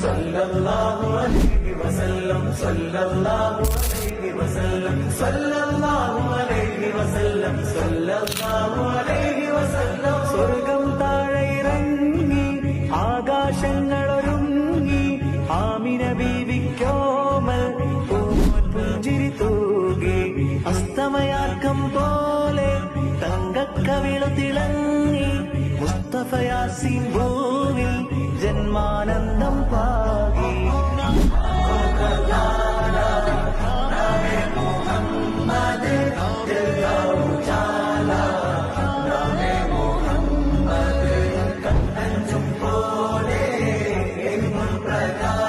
സല്ലല്ലാഹു അലൈഹി വസല്ലം സല്ലല്ലാഹു അലൈഹി വസല്ലം സല്ലല്ലാഹു അലൈഹി വസല്ലം സല്ലല്ലാഹു അലൈഹി വസല്ലം. സ്വർഗം താഴെ ഇറങ്ങി ആകാശങ്ങളൊരുങ്ങി ആമിന ബീവിക്കോമൽ പുഞ്ചിരി തൂകി അസ്തമയാക്കം പോലെ തങ്കക്കവിള തിളങ്ങി മുസ്തഫ യാസീൻ ഭൂവിൽ ജന്മാനന്ദം പാകി. പോലെ എങ്ങും പ്രകാശം